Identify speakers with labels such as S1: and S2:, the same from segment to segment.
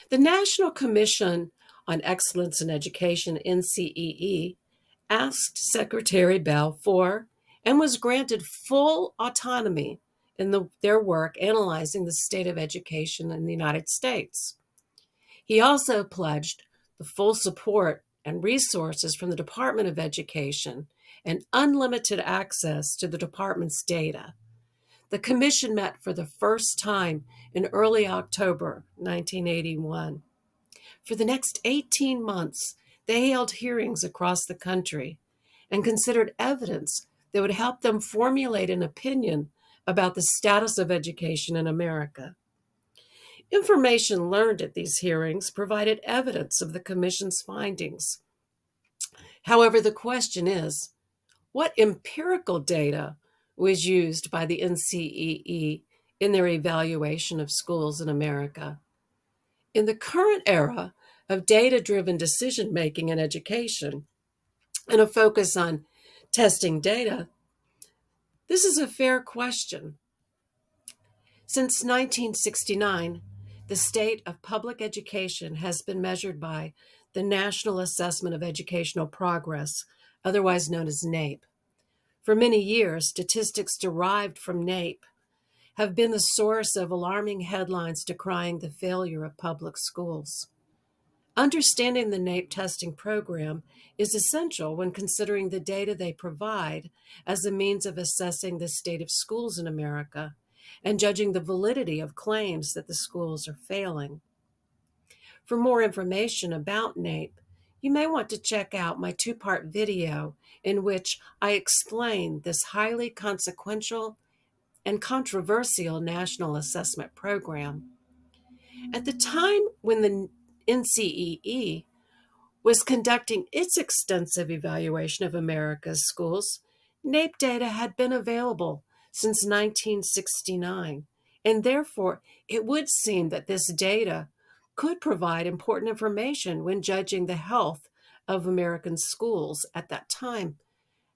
S1: The National Commission on Excellence in Education, NCEE, asked Secretary Bell for and was granted full autonomy in their work analyzing the state of education in the United States. He also pledged the full support and resources from the Department of Education and unlimited access to the department's data. The commission met for the first time in early October 1981. For the next 18 months, they held hearings across the country and considered evidence that would help them formulate an opinion about the status of education in America. Information learned at these hearings provided evidence of the Commission's findings. However, the question is, what empirical data was used by the NCEE in their evaluation of schools in America? In the current era of data-driven decision-making in education and a focus on testing data, this is a fair question. Since 1969, the state of public education has been measured by the National Assessment of Educational Progress, otherwise known as NAEP. For many years, statistics derived from NAEP have been the source of alarming headlines decrying the failure of public schools. Understanding the NAEP testing program is essential when considering the data they provide as a means of assessing the state of schools in America and judging the validity of claims that the schools are failing. For more information about NAEP, you may want to check out my two-part video in which I explain this highly consequential and controversial national assessment program. At the time when the NCEE was conducting its extensive evaluation of America's schools, NAEP data had been available since 1969, and therefore it would seem that this data could provide important information when judging the health of American schools at that time.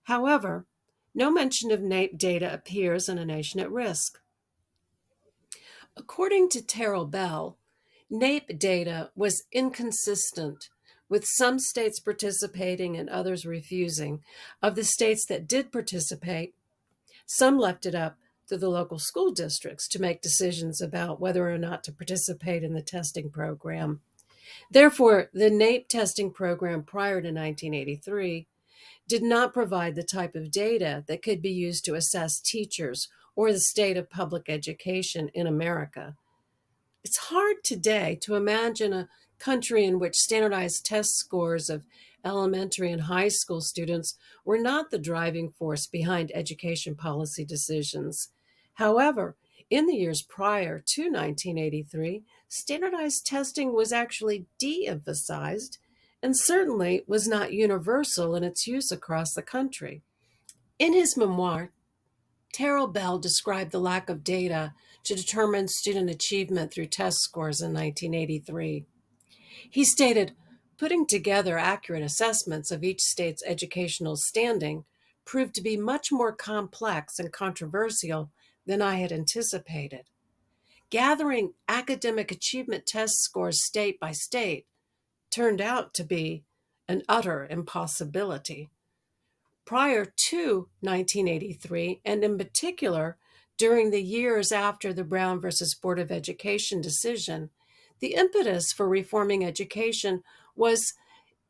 S1: However, no mention of NAEP data appears in A Nation at Risk. According to Terrell Bell, NAEP data was inconsistent, with some states participating and others refusing. Of the states that did participate, some left it up to the local school districts to make decisions about whether or not to participate in the testing program. Therefore, the NAEP testing program prior to 1983 did not provide the type of data that could be used to assess teachers or the state of public education in America. It's hard today to imagine a country in which standardized test scores of elementary and high school students were not the driving force behind education policy decisions. However, in the years prior to 1983, standardized testing was actually de-emphasized and certainly was not universal in its use across the country. In his memoir, Terrell Bell described the lack of data to determine student achievement through test scores in 1983. He stated, "Putting together accurate assessments of each state's educational standing proved to be much more complex and controversial than I had anticipated. Gathering academic achievement test scores state by state turned out to be an utter impossibility." Prior to 1983, and in particular during the years after the Brown versus Board of Education decision, the impetus for reforming education was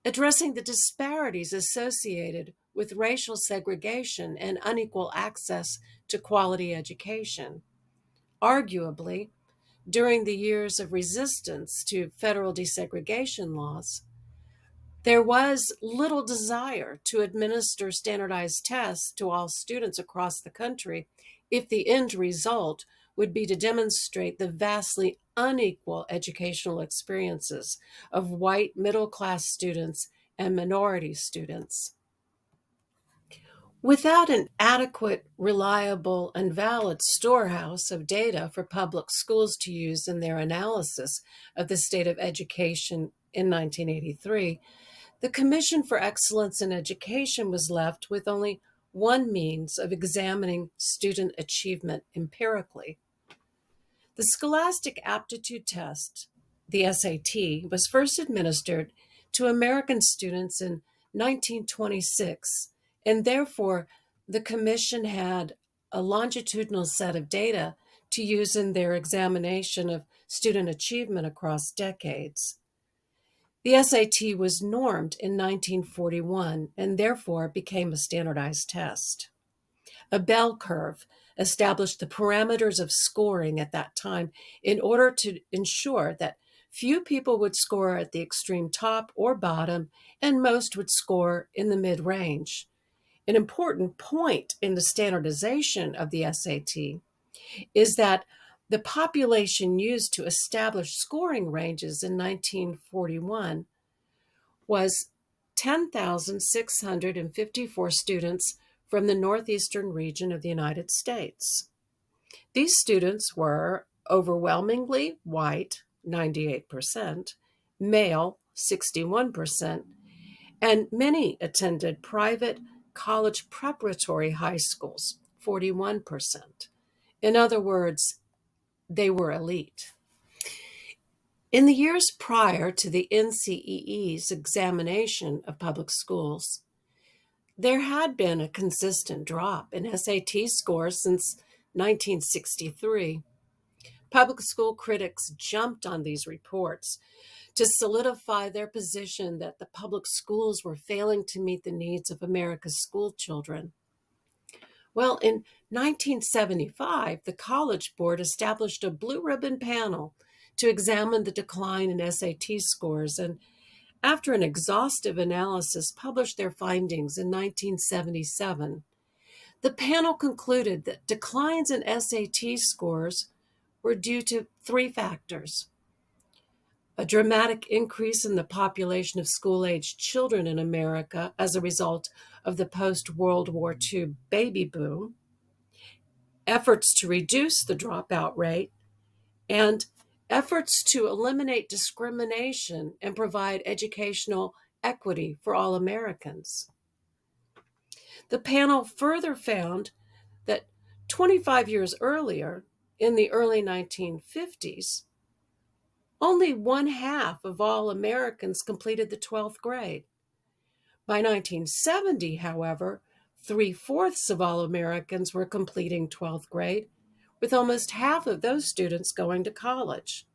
S1: addressing the disparities associated with racial segregation and unequal access to quality education. Arguably, during the years of resistance to federal desegregation laws, there was little desire to administer standardized tests to all students across the country if the end result would be to demonstrate the vastly unequal educational experiences of white middle-class students and minority students. Without an adequate, reliable, and valid storehouse of data for public schools to use in their analysis of the state of education in 1983, the Commission for Excellence in Education was left with only one means of examining student achievement empirically. The Scholastic Aptitude Test the SAT, was first administered to American students in 1926, and therefore the Commission had a longitudinal set of data to use in their examination of student achievement across decades. The SAT was normed in 1941 and therefore became a standardized test. A bell curve established the parameters of scoring at that time in order to ensure that few people would score at the extreme top or bottom, and most would score in the mid range. An important point in the standardization of the SAT is that the population used to establish scoring ranges in 1941 was 10,654 students from the northeastern region of the United States. These students were overwhelmingly white, 98%, male, 61%, and many attended private college preparatory high schools, 41%. In other words, they were elite. In the years prior to the NCEE's examination of public schools, there had been a consistent drop in SAT scores since 1963. Public school critics jumped on these reports to solidify their position that the public schools were failing to meet the needs of America's school children. Well, in 1975, the College Board established a blue ribbon panel to examine the decline in SAT scores, and after an exhaustive analysis, published their findings in 1977. The panel concluded that declines in SAT scores were due to three factors: a dramatic increase in the population of school-aged children in America as a result of the post-World War II baby boom, efforts to reduce the dropout rate, and efforts to eliminate discrimination and provide educational equity for all Americans. The panel further found that 25 years earlier, in the early 1950s, only one half of all Americans completed the 12th grade. By 1970, however, 3/4 of all Americans were completing 12th grade, with almost half of those students going to college.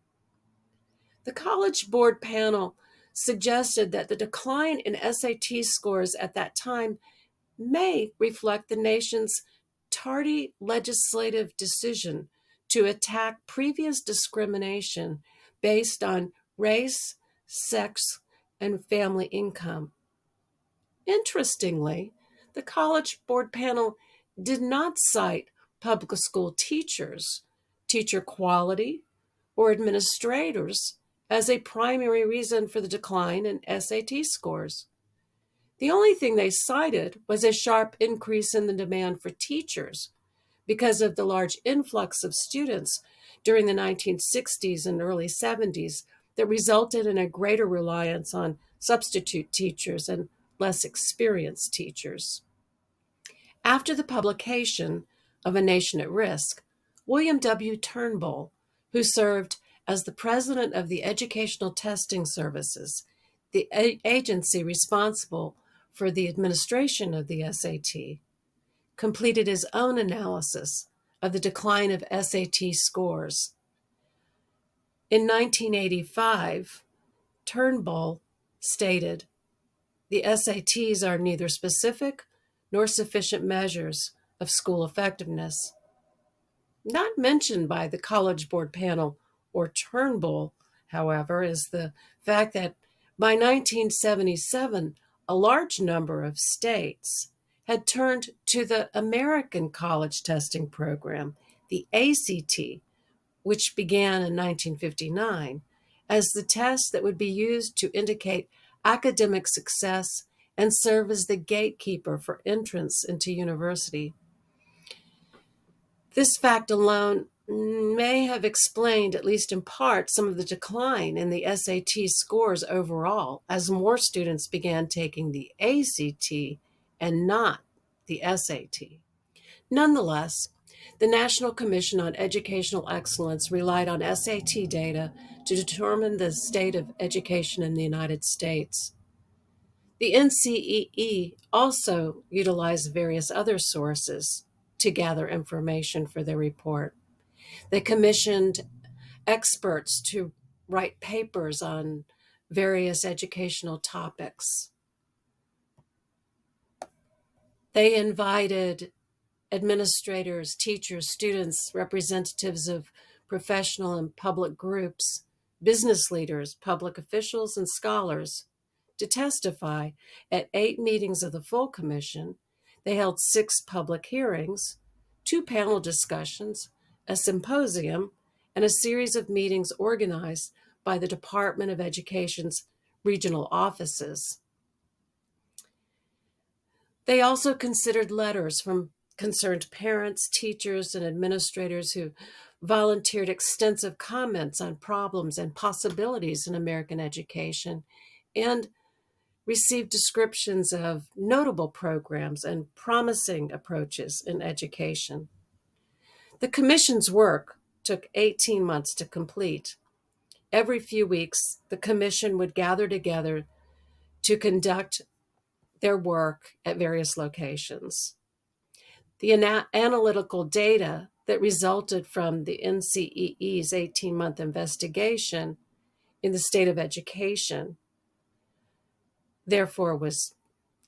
S1: The College Board panel suggested that the decline in SAT scores at that time may reflect the nation's tardy legislative decision to attack previous discrimination based on race, sex, and family income. Interestingly, the College Board panel did not cite public school teachers, teacher quality, or administrators as a primary reason for the decline in SAT scores. The only thing they cited was a sharp increase in the demand for teachers because of the large influx of students during the 1960s and early 70s that resulted in a greater reliance on substitute teachers and less experienced teachers. After the publication of A Nation at Risk, William W. Turnbull, who served as the president of the Educational Testing Services, the agency responsible for the administration of the SAT, completed his own analysis of the decline of SAT scores. In 1985, Turnbull stated, "The SATs are neither specific nor sufficient measures of school effectiveness." Not mentioned by the College Board panel or Turnbull, however, is the fact that by 1977, a large number of states had turned to the American College Testing Program, the ACT, which began in 1959, as the test that would be used to indicate academic success and serve as the gatekeeper for entrance into university. This fact alone may have explained, at least in part, some of the decline in the SAT scores overall, as more students began taking the ACT and not the SAT. Nonetheless, The National Commission on Educational Excellence relied on SAT data to determine the state of education in the United States. The NCEE also utilized various other sources to gather information for their report. They commissioned experts to write papers on various educational topics. They invited administrators, teachers, students, representatives of professional and public groups, business leaders, public officials, and scholars to testify at 8 meetings of the full commission. They held 6 public hearings, 2 panel discussions, a symposium, and a series of meetings organized by the Department of Education's regional offices. They also considered letters from concerned parents, teachers, and administrators who volunteered extensive comments on problems and possibilities in American education, and received descriptions of notable programs and promising approaches in education. The commission's work took 18 months to complete. Every few weeks, the commission would gather together to conduct their work at various locations. The analytical data that resulted from the NCEE's 18-month investigation in the state of education, therefore, was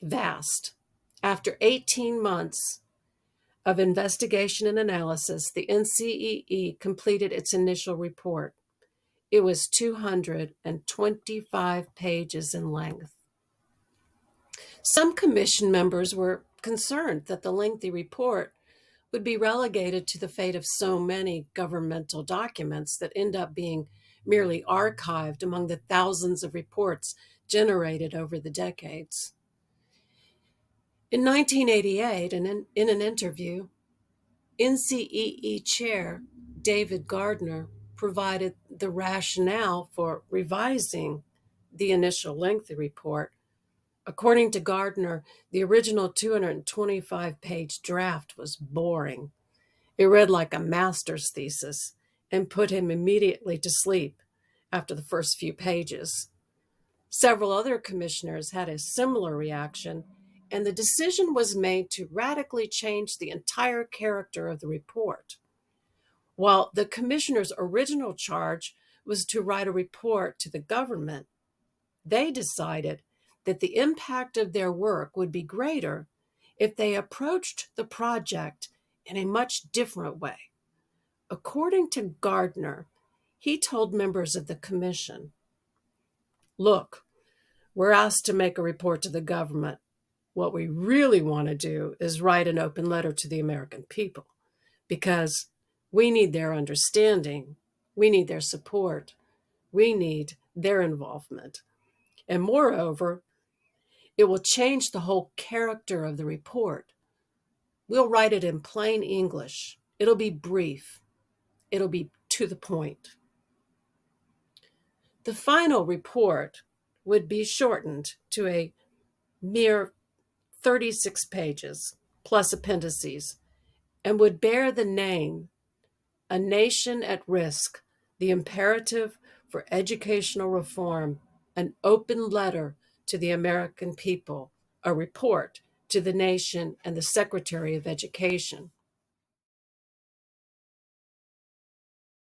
S1: vast. After 18 months of investigation and analysis, the NCEE completed its initial report. It was 225 pages in length. Some commission members were concerned that the lengthy report would be relegated to the fate of so many governmental documents that end up being merely archived among the thousands of reports generated over the decades. In 1988, in an interview, NCEE Chair David Gardner provided the rationale for revising the initial lengthy report. According to Gardner, the original 225-page draft was boring. It read like a master's thesis and put him immediately to sleep after the first few pages. Several other commissioners had a similar reaction, and the decision was made to radically change the entire character of the report. While the commissioner's original charge was to write a report to the government, they decided that the impact of their work would be greater if they approached the project in a much different way. According to Gardner, he told members of the commission, "Look, we're asked to make a report to the government. What we really want to do is write an open letter to the American people, because we need their understanding, we need their support, we need their involvement. And moreover, it will change the whole character of the report. We'll write it in plain English. It'll be brief. It'll be to the point." The final report would be shortened to a mere 36 pages, plus appendices, and would bear the name, "A Nation at Risk, the Imperative for Educational Reform, an Open Letter to the American People, a Report to the Nation and the Secretary of Education."